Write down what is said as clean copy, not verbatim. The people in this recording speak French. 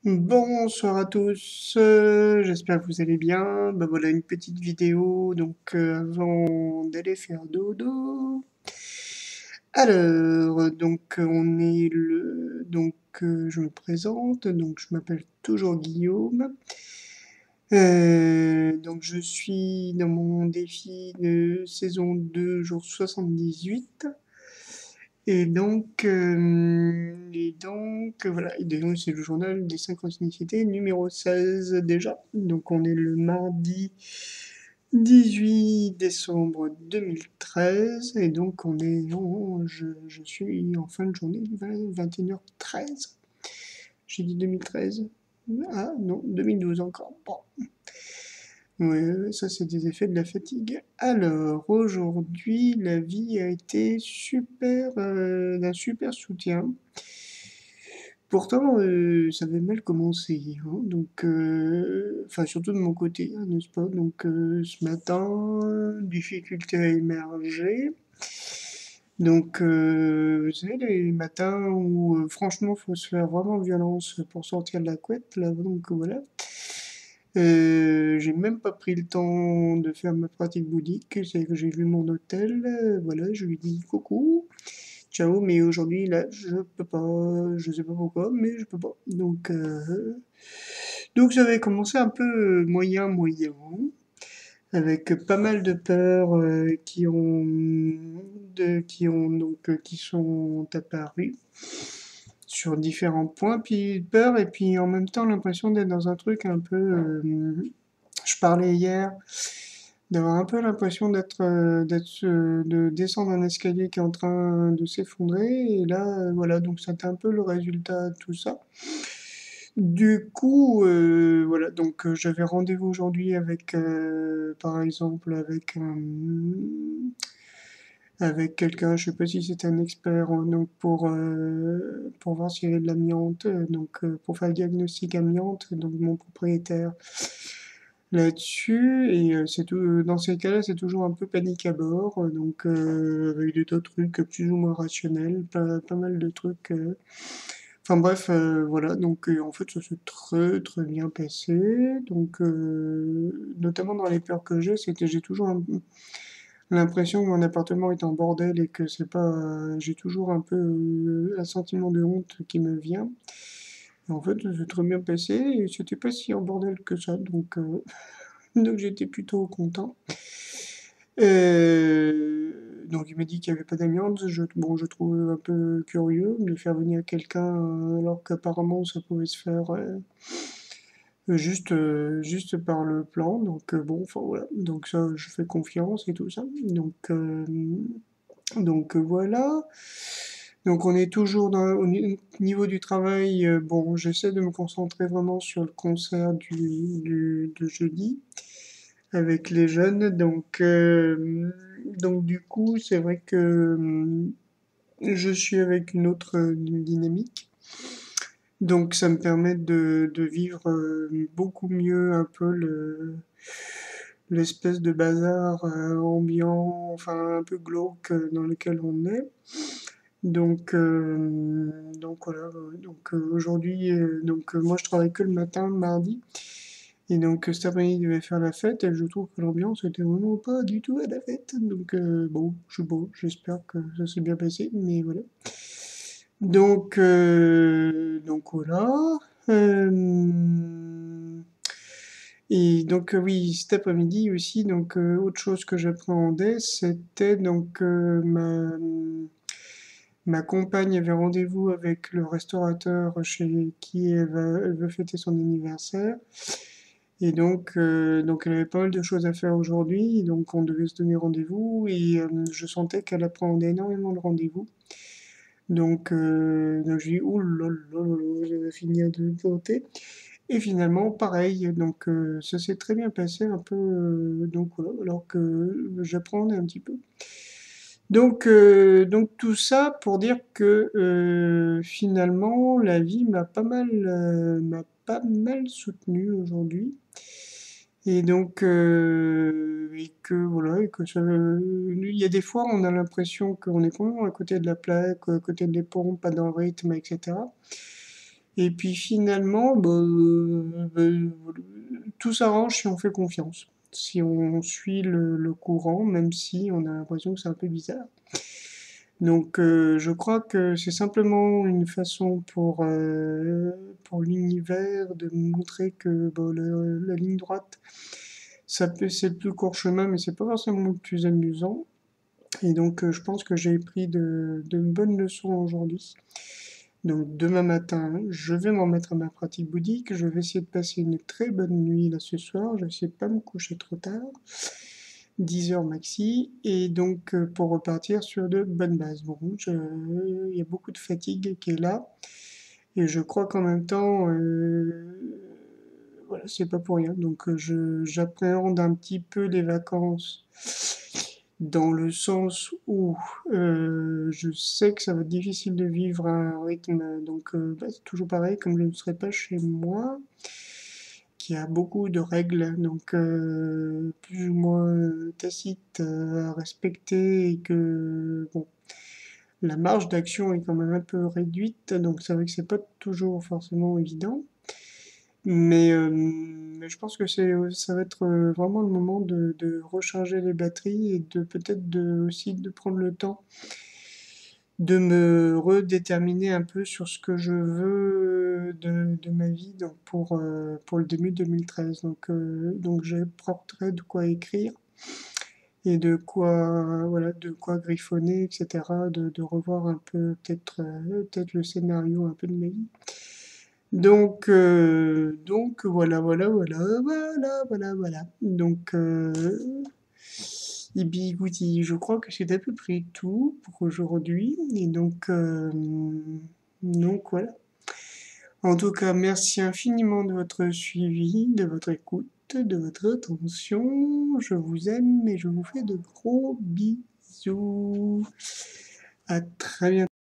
Bonsoir à tous, j'espère que vous allez bien. Bah voilà une petite vidéo avant d'aller faire dodo. Alors on est je me présente je m'appelle toujours Guillaume. Je suis dans mon défi de saison 2 jour 78. Et donc, c'est le journal des synchronicités numéro 16 déjà. Donc on est le mardi 18 décembre 2013 et donc je suis en fin de journée, 21h13. J'ai dit 2013. Ah non, 2012 encore. Bon. Ouais, ça c'est des effets de la fatigue. Alors, aujourd'hui, la vie a été d'un super soutien. Pourtant, ça avait mal commencé, hein, enfin surtout de mon côté, hein, n'est-ce pas? Ce matin, difficulté à émerger. Vous savez, les matins où franchement, faut se faire vraiment violence pour sortir de la couette, là, donc voilà. J'ai même pas pris le temps de faire ma pratique bouddhique, c'est que j'ai vu mon hôtel, voilà, je lui dis coucou, ciao, mais aujourd'hui là, je peux pas, je sais pas pourquoi, mais je peux pas. Donc ça avait commencé un peu moyen moyen, avec pas mal de peurs qui sont apparues sur différents points, puis peur, et puis en même temps l'impression d'être dans un truc un peu. Je parlais hier d'avoir un peu l'impression de descendre un escalier qui est en train de s'effondrer, et là, voilà, donc c'était un peu le résultat de tout ça. Du coup, voilà, j'avais rendez-vous aujourd'hui par exemple, avec quelqu'un, je sais pas si c'est un expert, pour voir s'il y avait de l'amiante, pour faire le diagnostic amiante, donc mon propriétaire là-dessus, et c'est tout, dans ces cas-là, c'est toujours un peu panique à bord, avec des tas de trucs plus ou moins rationnels, pas mal de trucs. Enfin bref, voilà, en fait, ça s'est très très bien passé. Notamment dans les peurs que j'ai, c'est que j'ai toujours l'impression que mon appartement est en bordel et que c'est pas. J'ai toujours un peu un sentiment de honte qui me vient. Et en fait, ça s'est très bien passé et c'était pas si en bordel que ça, donc j'étais plutôt content. Donc il m'a dit qu'il n'y avait pas d'amiante. Bon, je trouve un peu curieux de faire venir quelqu'un alors qu'apparemment ça pouvait se faire juste par le plan. Bon, enfin voilà. Donc ça, je fais confiance et tout ça. Voilà. Donc on est toujours au niveau du travail. Bon, j'essaie de me concentrer vraiment sur le concert de jeudi avec les jeunes. Donc du coup, c'est vrai que je suis avec une autre dynamique. Donc ça me permet de vivre beaucoup mieux un peu l'espèce de bazar ambiant, enfin un peu glauque dans lequel on est. Donc voilà, aujourd'hui, moi je travaille que le matin, le mardi, et cet après-midi je devais faire la fête, et je trouve que l'ambiance était vraiment pas du tout à la fête. Bon, je sais pas, j'espère que ça s'est bien passé, mais voilà. Donc voilà. Euh, oui, cet après-midi aussi, autre chose que j'appréhendais, c'était ma compagne avait rendez-vous avec le restaurateur chez qui elle veut fêter son anniversaire. Et elle avait pas mal de choses à faire aujourd'hui, donc on devait se donner rendez-vous, et je sentais qu'elle appréhendait énormément le rendez-vous. Je dis, ouh là là là là, je vais finir de voter. Et finalement, pareil, ça s'est très bien passé un peu, donc voilà, alors que j'appréhendais un petit peu. Donc tout ça pour dire que finalement, la vie m'a pas mal soutenu aujourd'hui. Et que voilà, il y a des fois, on a l'impression qu'on est complètement à côté de la plaque, à côté des pompes, pas dans le rythme, etc. Et puis finalement, tout s'arrange si on fait confiance, si on suit le courant, même si on a l'impression que c'est un peu bizarre. Donc je crois que c'est simplement une façon pour l'univers de montrer que la ligne droite, c'est le plus court chemin, mais c'est pas forcément le plus amusant. Et donc je pense que j'ai pris de bonnes leçons aujourd'hui. Donc demain matin, je vais m'en mettre à ma pratique bouddhique. Je vais essayer de passer une très bonne nuit là ce soir. Je vais essayer de pas me coucher trop tard, 10 heures maxi, et donc pour repartir sur de bonnes bases. Bon, il y a beaucoup de fatigue qui est là, et je crois qu'en même temps, voilà, c'est pas pour rien. Donc j'appréhende un petit peu les vacances dans le sens où je sais que ça va être difficile de vivre à un rythme, donc c'est toujours pareil, comme je ne serai pas chez moi, qui a beaucoup de règles, donc plus ou moins tacites à respecter, et que bon, la marge d'action est quand même un peu réduite, donc c'est vrai que c'est pas toujours forcément évident. Mais je pense que ça va être vraiment le moment de recharger les batteries, et de peut-être aussi de prendre le temps de me redéterminer un peu sur ce que je veux de ma vie, donc pour le début 2013. Donc j'ai portrait de quoi écrire, et voilà, de quoi griffonner, etc. De revoir un peu peut-être le scénario un peu de ma vie. Donc voilà. Donc, et bien, écoutez, je crois que c'est à peu près tout pour aujourd'hui. Et donc voilà. En tout cas, merci infiniment de votre suivi, de votre écoute, de votre attention. Je vous aime et je vous fais de gros bisous. À très bientôt.